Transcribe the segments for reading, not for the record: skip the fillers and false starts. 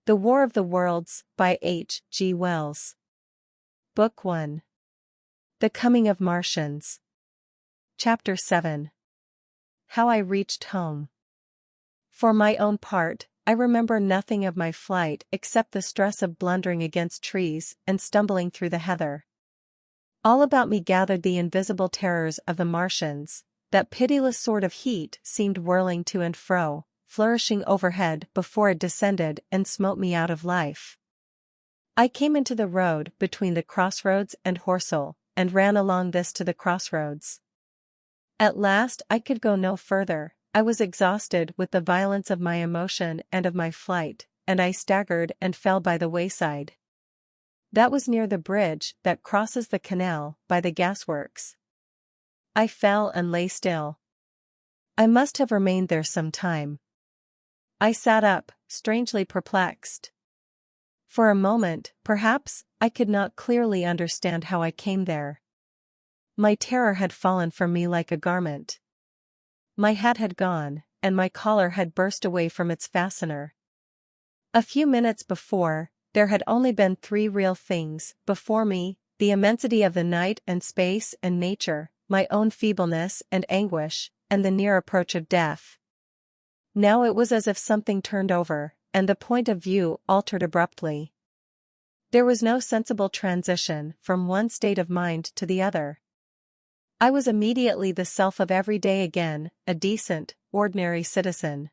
The War of the Worlds, by H. G. Wells. Book 1. The Coming of Martians. Chapter 7. How I Reached Home. For my own part, I remember nothing of my flight except the stress of blundering against trees and stumbling through the heather. All about me gathered the invisible terrors of the Martians. That pitiless sword of heat seemed whirling to and fro, flourishing overhead before it descended and smote me out of life. I came into the road between the crossroads and Horsell, and ran along this to the crossroads. At last I could go no further. I was exhausted with the violence of my emotion and of my flight, and I staggered and fell by the wayside. That was near the bridge that crosses the canal, by the gasworks. I fell and lay still. I must have remained there some time. I sat up, strangely perplexed. For a moment, perhaps, I could not clearly understand how I came there. My terror had fallen from me like a garment. My hat had gone, and my collar had burst away from its fastener. A few minutes before, there had only been three real things before me: the immensity of the night and space and nature, my own feebleness and anguish, and the near approach of death. Now it was as if something turned over, and the point of view altered abruptly. There was no sensible transition from one state of mind to the other. I was immediately the self of every day again, a decent, ordinary citizen.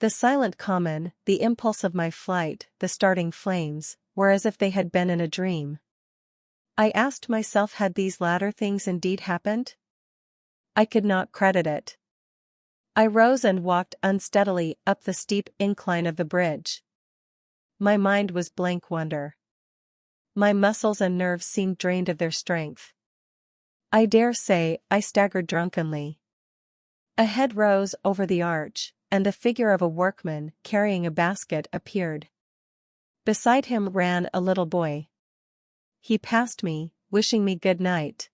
The silent common, the impulse of my flight, the starting flames, were as if they had been in a dream. I asked myself, had these latter things indeed happened? I could not credit it. I rose and walked unsteadily up the steep incline of the bridge. My mind was blank wonder. My muscles and nerves seemed drained of their strength. I dare say I staggered drunkenly. A head rose over the arch, and the figure of a workman carrying a basket appeared. Beside him ran a little boy. He passed me, wishing me good night.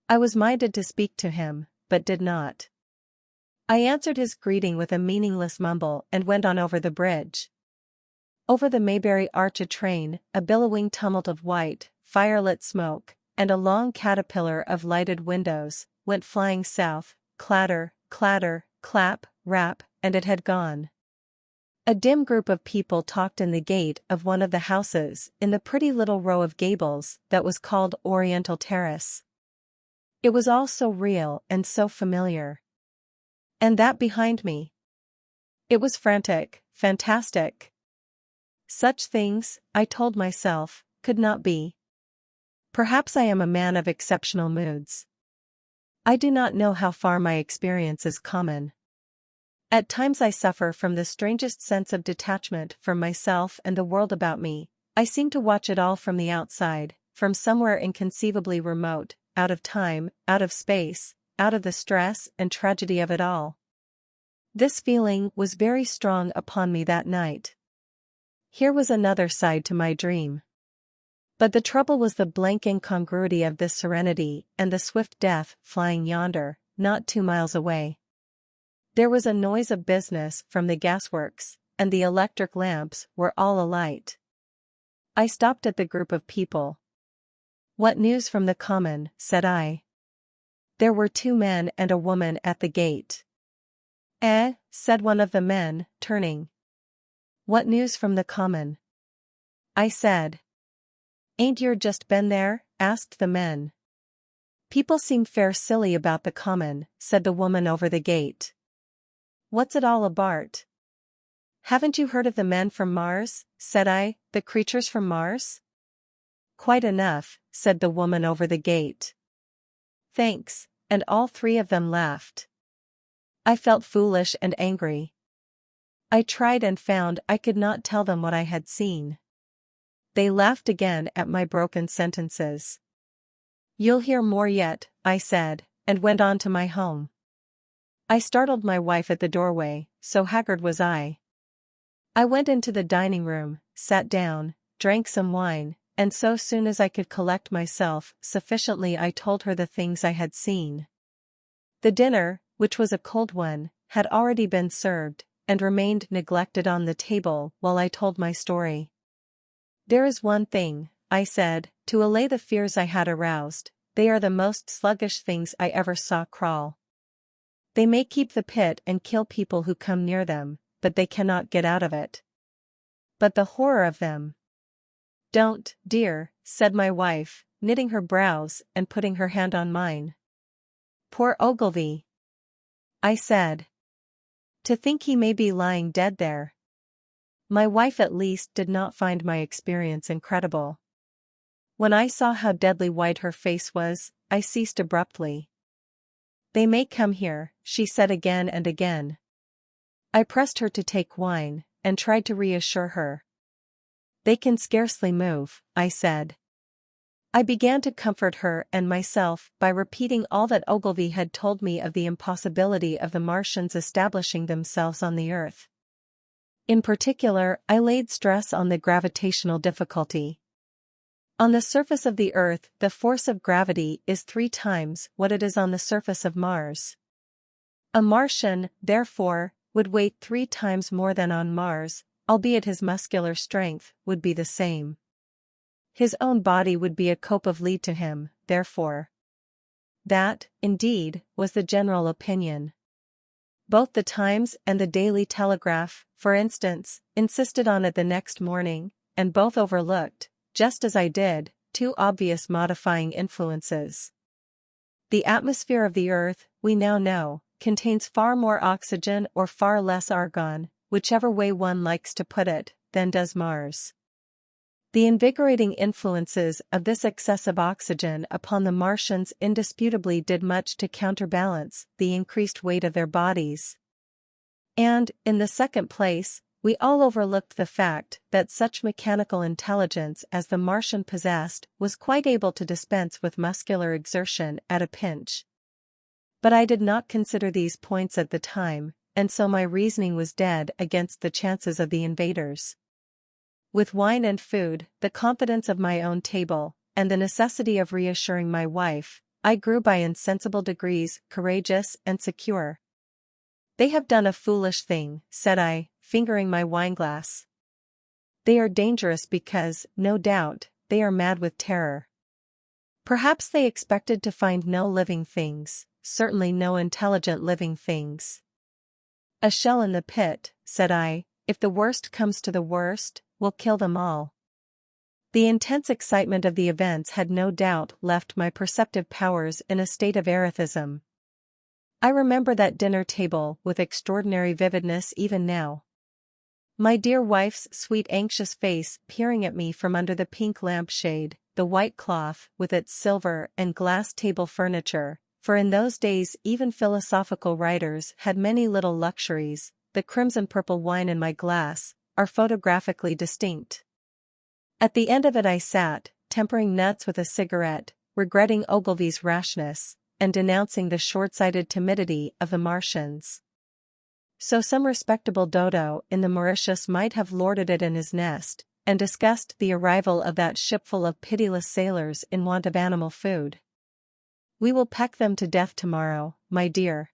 I was minded to speak to him, but did not. I answered his greeting with a meaningless mumble and went on over the bridge. Over the Mayberry arch a train, a billowing tumult of white, firelit smoke, and a long caterpillar of lighted windows, went flying south, clatter, clatter, clap, rap, and it had gone. A dim group of people talked in the gate of one of the houses in the pretty little row of gables that was called Oriental Terrace. It was all so real and so familiar. And that behind me. It was frantic, fantastic. Such things, I told myself, could not be. Perhaps I am a man of exceptional moods. I do not know how far my experience is common. At times I suffer from the strangest sense of detachment from myself and the world about me. I seem to watch it all from the outside, from somewhere inconceivably remote, out of time, out of space, out of the stress and tragedy of it all. This feeling was very strong upon me that night. Here was another side to my dream. But the trouble was the blank incongruity of this serenity and the swift death flying yonder, not 2 miles away. There was a noise of business from the gasworks, and the electric lamps were all alight. I stopped at the group of people. "What news from the common?" said I. There were 2 men and a woman at the gate. "Eh?" said one of the men, turning. "What news from the common?" I said. "Ain't yer just been there?" asked the men. "People seem fair silly about the common," said the woman over the gate. "What's it all abart?" "Haven't you heard of the men from Mars?" said I, "the creatures from Mars?" "Quite enough," said the woman over the gate. "Thanks," and all 3 of them laughed. I felt foolish and angry. I tried and found I could not tell them what I had seen. They laughed again at my broken sentences. "You'll hear more yet," I said, and went on to my home. I startled my wife at the doorway, so haggard was I. I went into the dining room, sat down, drank some wine, and so soon as I could collect myself sufficiently I told her the things I had seen. The dinner, which was a cold one, had already been served, and remained neglected on the table while I told my story. "There is one thing," I said, to allay the fears I had aroused. "They are the most sluggish things I ever saw crawl. They may keep the pit and kill people who come near them, but they cannot get out of it. But the horror of them." "Don't, dear," said my wife, knitting her brows and putting her hand on mine. "Poor Ogilvy," I said. "To think he may be lying dead there." My wife at least did not find my experience incredible. When I saw how deadly white her face was, I ceased abruptly. "They may come here," she said again and again. I pressed her to take wine, and tried to reassure her. "They can scarcely move," I said. I began to comfort her and myself by repeating all that Ogilvy had told me of the impossibility of the Martians establishing themselves on the Earth. In particular, I laid stress on the gravitational difficulty. On the surface of the Earth, the force of gravity is 3 times what it is on the surface of Mars. A Martian, therefore, would weigh 3 times more than on Mars, albeit his muscular strength would be the same. His own body would be a cope of lead to him, therefore. That, indeed, was the general opinion. Both the Times and the Daily Telegraph, for instance, insisted on it the next morning, and both overlooked, just as I did, 2 obvious modifying influences. The atmosphere of the Earth, we now know, contains far more oxygen or far less argon, whichever way one likes to put it, than does Mars. The invigorating influences of this excessive oxygen upon the Martians indisputably did much to counterbalance the increased weight of their bodies. And, in the second place, we all overlooked the fact that such mechanical intelligence as the Martian possessed was quite able to dispense with muscular exertion at a pinch. But I did not consider these points at the time, and so my reasoning was dead against the chances of the invaders. With wine and food, the confidence of my own table, and the necessity of reassuring my wife, I grew by insensible degrees courageous and secure. "They have done a foolish thing," said I, fingering my wineglass. "They are dangerous because, no doubt, they are mad with terror. Perhaps they expected to find no living things, certainly no intelligent living things." "A shell in the pit," said I, "if the worst comes to the worst, will kill them all." The intense excitement of the events had no doubt left my perceptive powers in a state of erethism. I remember that dinner table with extraordinary vividness even now. My dear wife's sweet anxious face peering at me from under the pink lampshade, the white cloth with its silver and glass table furniture, for in those days even philosophical writers had many little luxuries, the crimson-purple wine in my glass, are photographically distinct. At the end of it I sat, tempering nuts with a cigarette, regretting Ogilvy's rashness, and denouncing the short-sighted timidity of the Martians. So some respectable dodo in the Mauritius might have lorded it in his nest, and discussed the arrival of that shipful of pitiless sailors in want of animal food. "We will peck them to death tomorrow, my dear."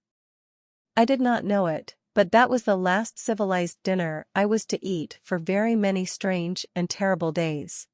I did not know it, but that was the last civilized dinner I was to eat for very many strange and terrible days.